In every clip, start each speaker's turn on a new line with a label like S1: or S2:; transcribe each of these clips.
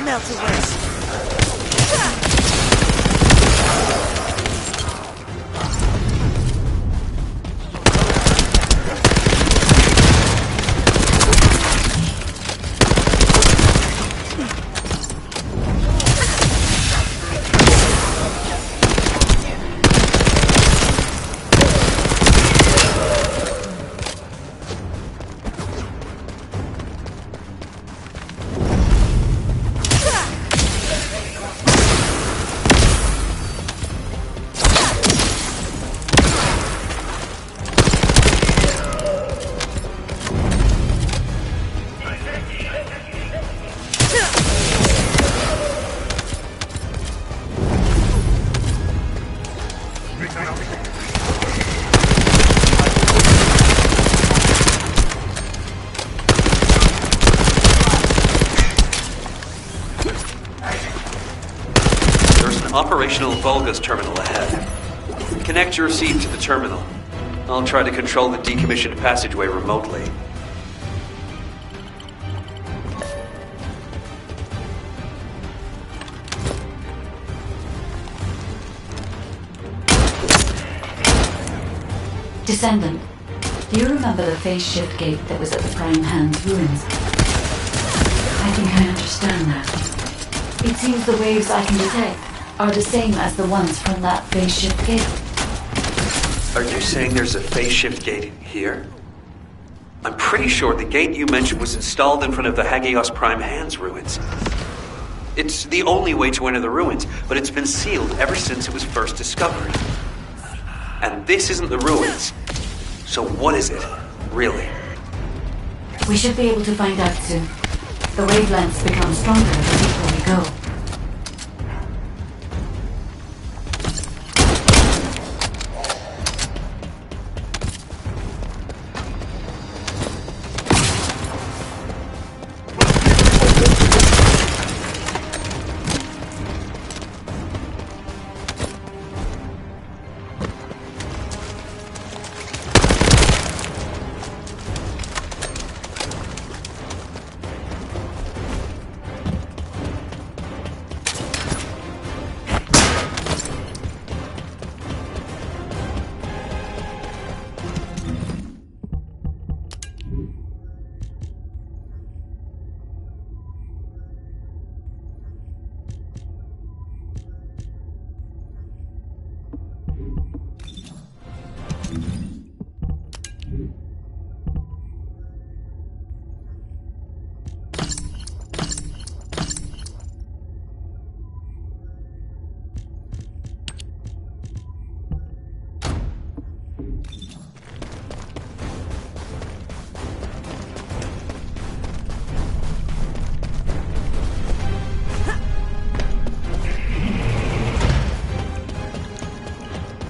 S1: melt away.
S2: Operational Volga's terminal ahead. Connect your receipt to the terminal. I'll try to control the decommissioned passageway remotely.
S3: Descendant, do you remember the phase shift gate that was at the Prime Hand's ruins? I think I understand that. It seems the waves I can detect are the same as the ones from that phase shift gate.
S2: Are you saying there's a phase shift gate here? I'm pretty sure the gate you mentioned was installed in front of the Hagios Prime Hand's ruins. It's the only way to enter the ruins, but it's been sealed ever since it was first discovered. And this isn't the ruins. So what is it, really?
S3: We should be able to find out soon. The wavelengths become stronger the deeper we go.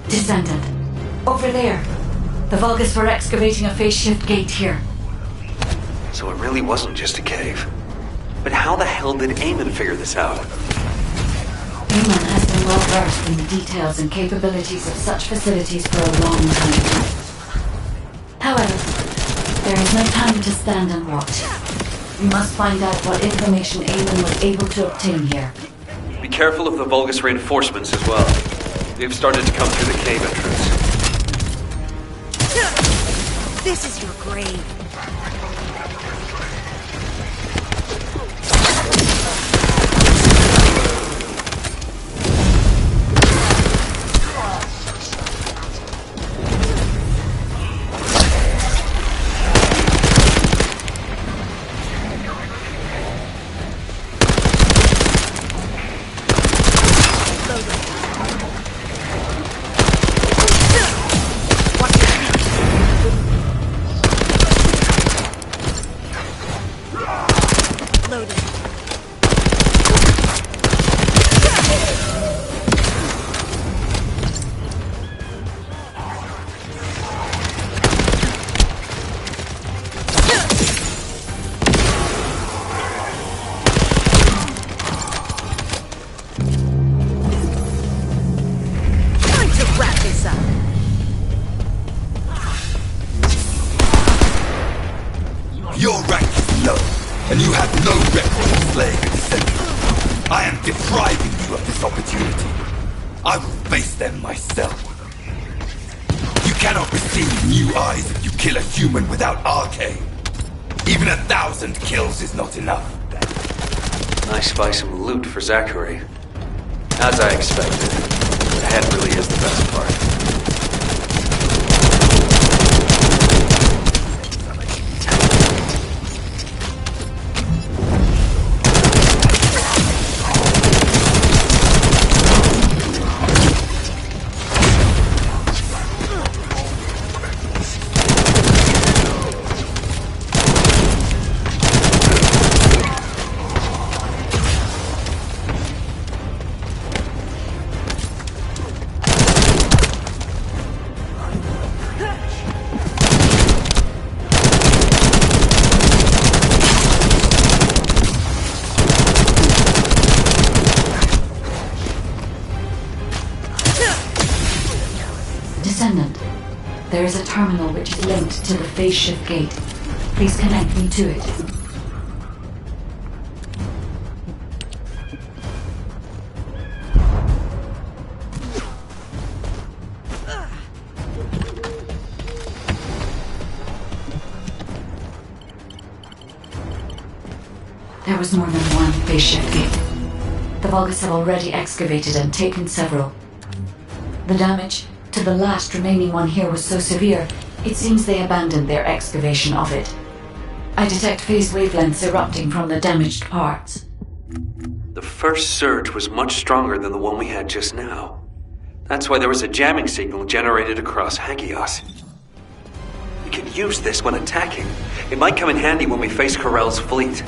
S3: Descendant. Over there. The Vulgus were excavating a phase shift gate here.
S2: So it really wasn't just a cave. But how the hell did Eamon figure this out?
S3: Eamon has been well versed in the details and capabilities of such facilities for a long time. However, there is no time to stand and watch. We must find out what information Eamon was able to obtain here.
S2: Be careful of the Vulgus reinforcements as well. They've started to come through the cave entrance.
S1: This is your grave.
S4: Your rank is low, and you have no record of slaying a descendant. I am depriving you of this opportunity. I will face them myself. You cannot receive new eyes if you kill a human without arcane. Even 1,000 kills is not enough.
S2: Nice buy some loot for Zachary. As I expected, the head really is the best part.
S3: Descendant, there is a terminal which is linked to the phase shift gate. Please connect me to it. There was more than one phase shift gate. The Vulgus have already excavated and taken several. The damage to the last remaining one here was so severe, it seems they abandoned their excavation of it. I detect phase wavelengths erupting from the damaged parts.
S2: The first surge was much stronger than the one we had just now. That's why there was a jamming signal generated across Hagios. We can use this when attacking. It might come in handy when we face Corell's fleet.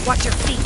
S1: Watch your feet.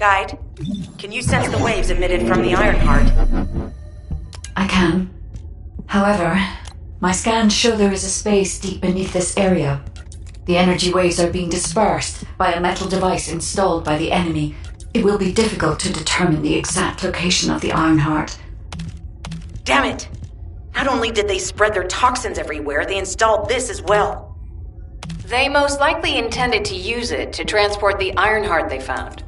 S1: Guide, can you sense the waves emitted from the Ironheart?
S3: I can. However, my scans show there is a space deep beneath this area. The energy waves are being dispersed by a metal device installed by the enemy. It will be difficult to determine the exact location of the Ironheart.
S1: Damn it! Not only did they spread their toxins everywhere, they installed this as well.
S5: They most likely intended to use it to transport the Ironheart they found.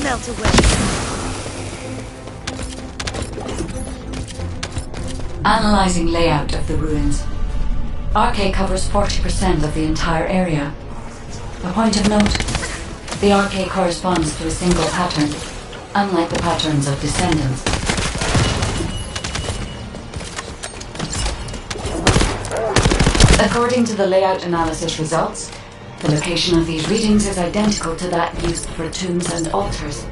S1: Melt away.
S3: Analyzing layout of the ruins. RK covers 40% of the entire area. A point of note, the RK corresponds to a single pattern, unlike the patterns of Descendants. According to the layout analysis results, the location of these readings is identical to that used for tombs and altars.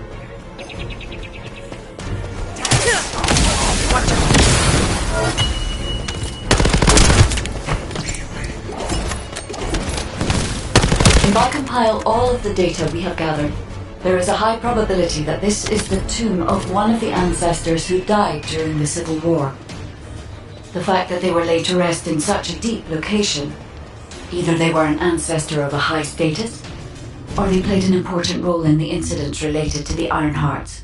S3: If I compile all of the data we have gathered, there is a high probability that this is the tomb of one of the ancestors who died during the Civil War. The fact that they were laid to rest in such a deep location, either they were an ancestor of a high status, or they played an important role in the incidents related to the Ironhearts.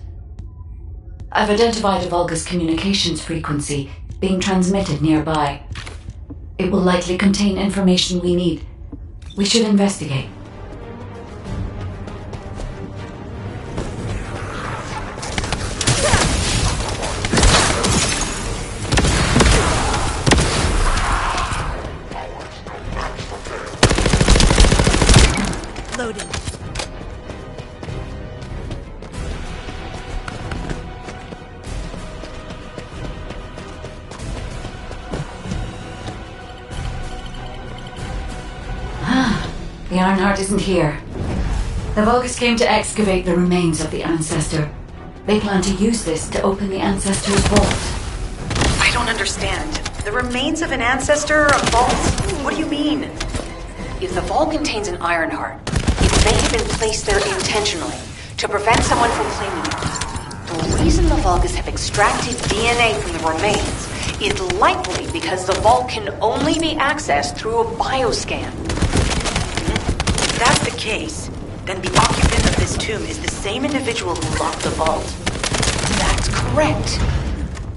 S3: I've identified a Vulgus communications frequency being transmitted nearby. It will likely contain information we need. We should investigate.
S1: Loading.
S3: The Ironheart isn't here. The Vulgus came to excavate the remains of the ancestor. They plan to use this to open the ancestor's vault.
S1: I don't understand. The remains of an ancestor, a vault? What do you mean?
S5: If the vault contains an Ironheart, it may have been placed there intentionally to prevent someone from claiming it. The reason the Vulgus have extracted DNA from the remains is likely because the vault can only be accessed through a bioscan.
S1: If that's the case, then the occupant of this tomb is the same individual who locked the vault.
S5: That's correct.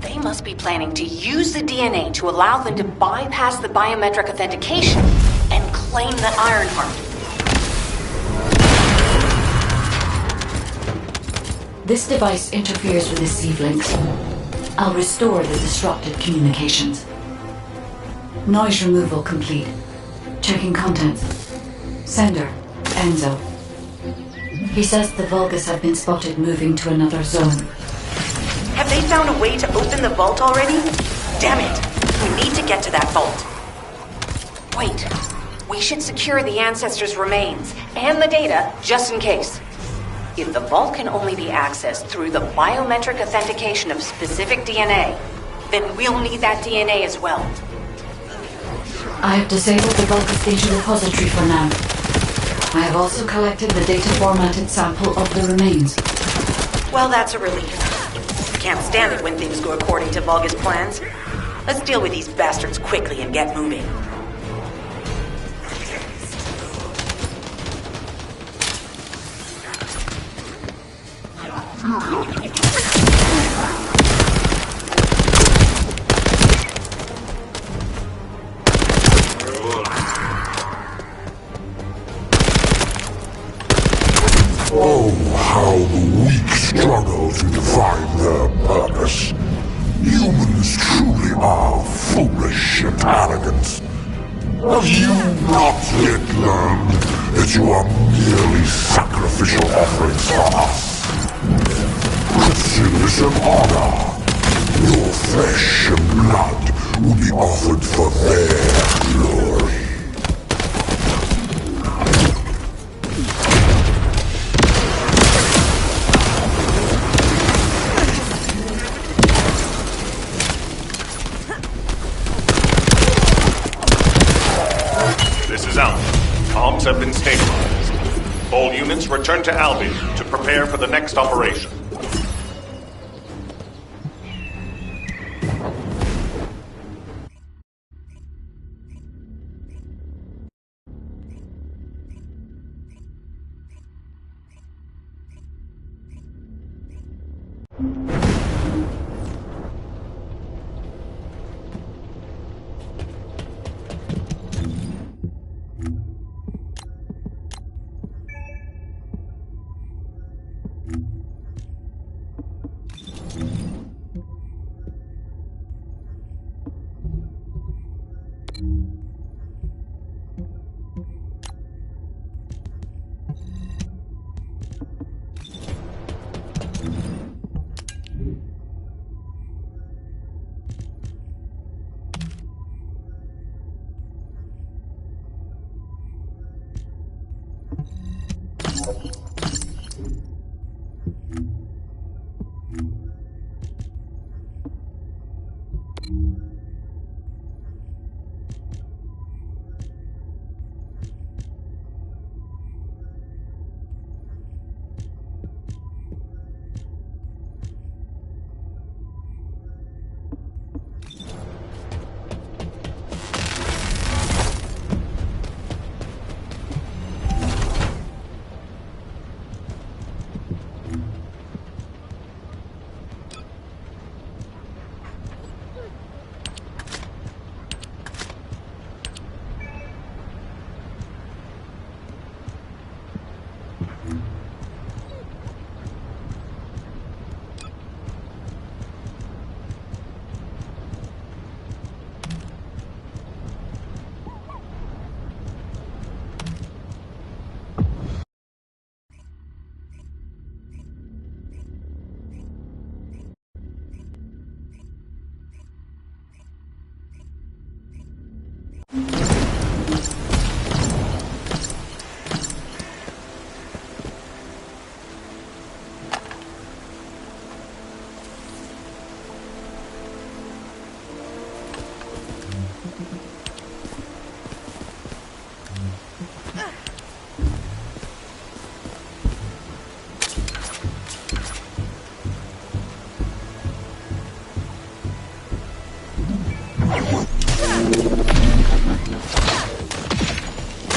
S5: They must be planning to use the DNA to allow them to bypass the biometric authentication and claim the Ironheart.
S3: This device interferes with the sieve links. I'll restore the disrupted communications. Noise removal complete. Checking contents. Sender, Enzo. He says the Vulgus have been spotted moving to another zone.
S1: Have they found a way to open the vault already? Damn it! We need to get to that vault.
S5: Wait. We should secure the ancestors' remains and the data just in case. If the vault can only be accessed through the biometric authentication of specific DNA, then we'll need that DNA as well.
S3: I have disabled the Vulgus data repository for now. I have also collected the data formatted sample of the remains.
S1: Well, that's a relief. Can't stand it when things go according to Volga's plans. Let's deal with these bastards quickly and get moving.
S6: Oh, how the weak struggle to define their purpose. Humans truly are foolish and arrogant. Have you not yet learned that you are merely sacrificial offerings for us? Consider this an honor. Your flesh and blood will be offered for their glory.
S7: This is Albion. Comms have been stabilized. All units return to Albion to prepare for the next operation.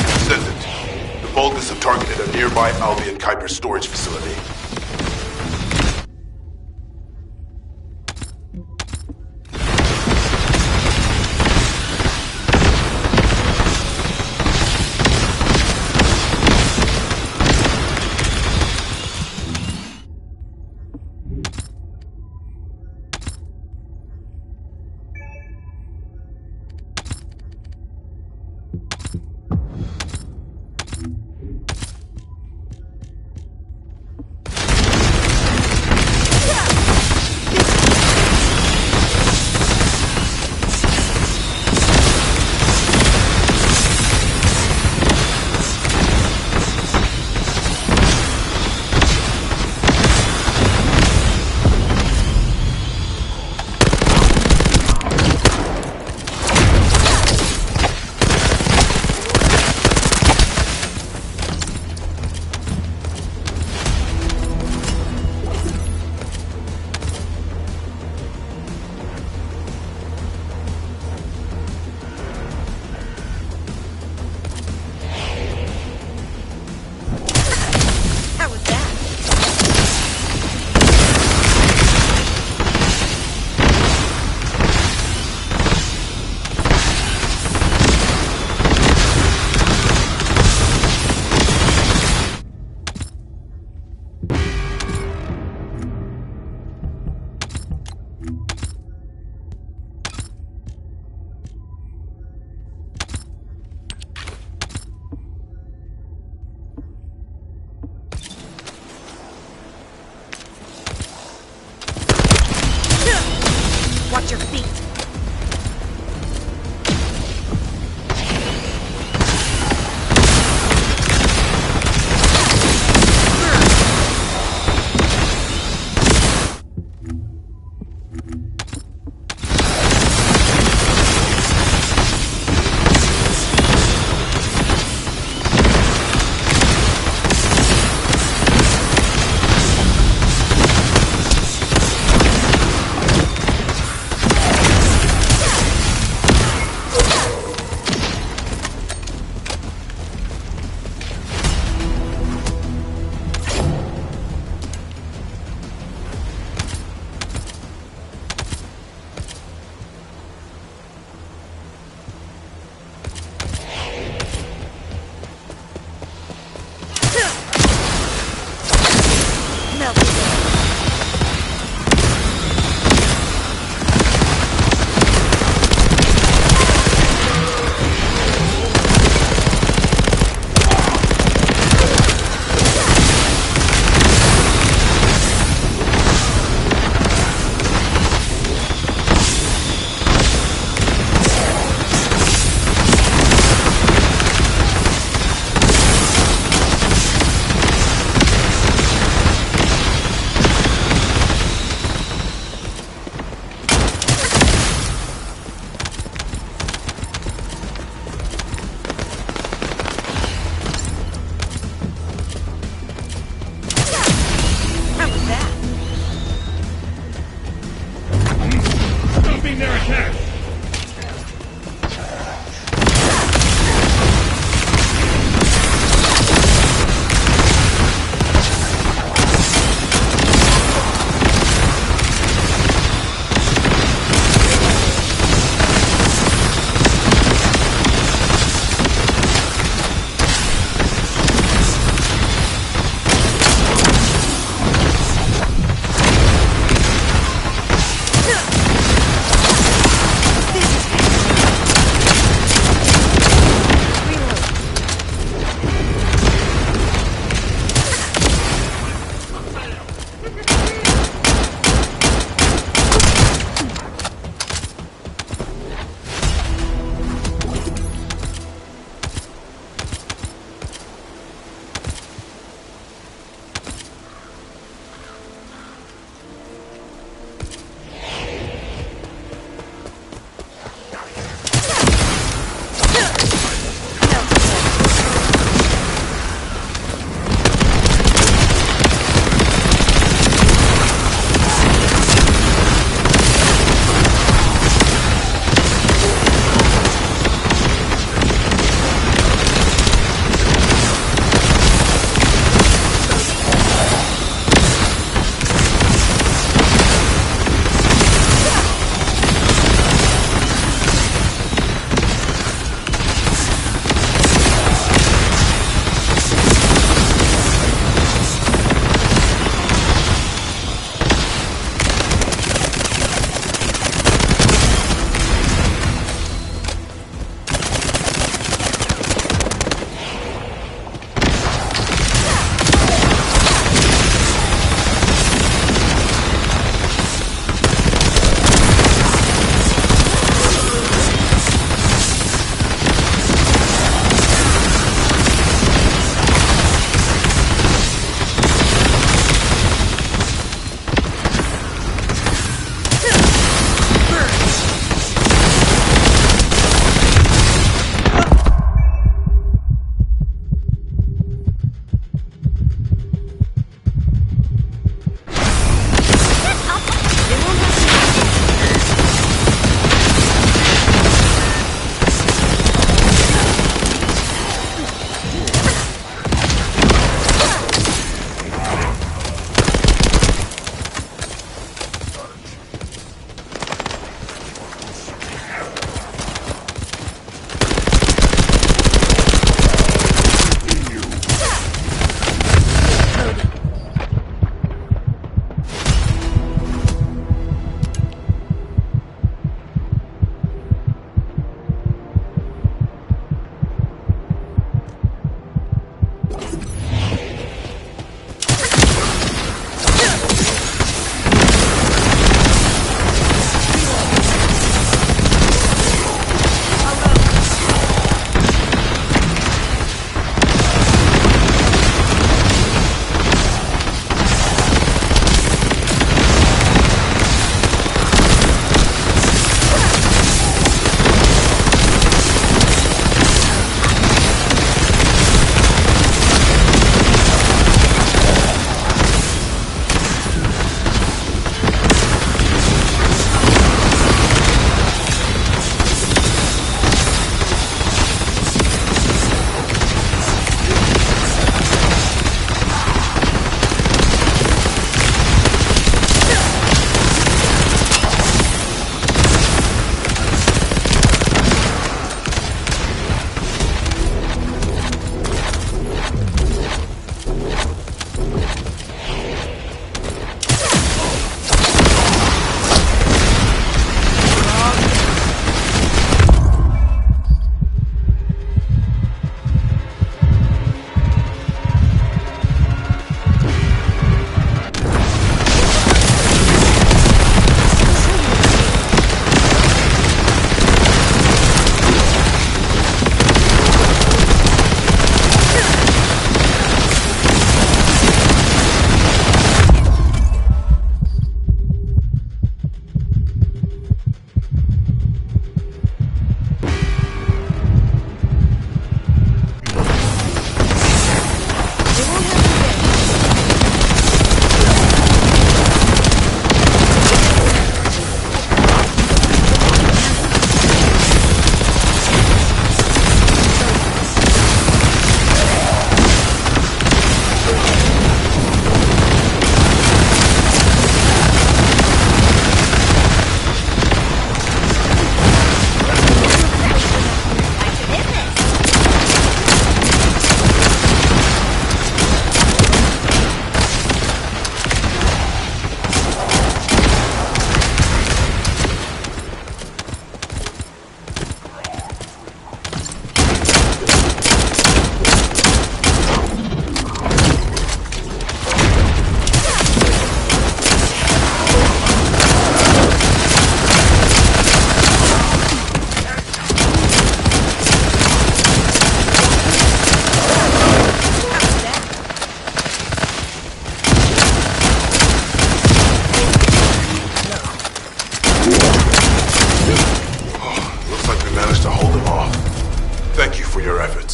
S8: Descendant, the Vulgus have targeted a nearby Albion Kuiper storage facility.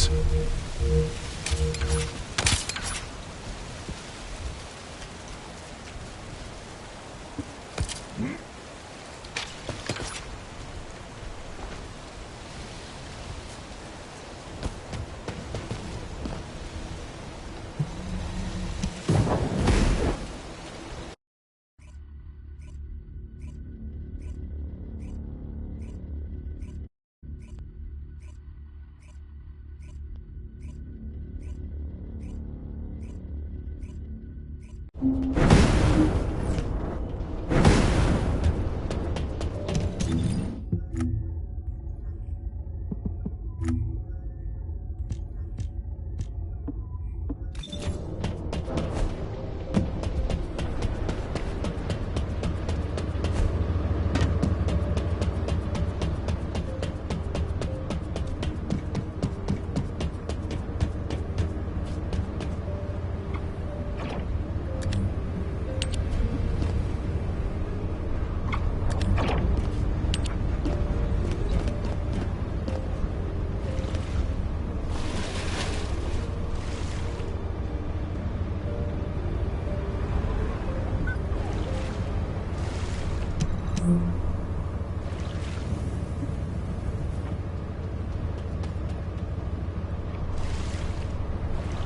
S8: this.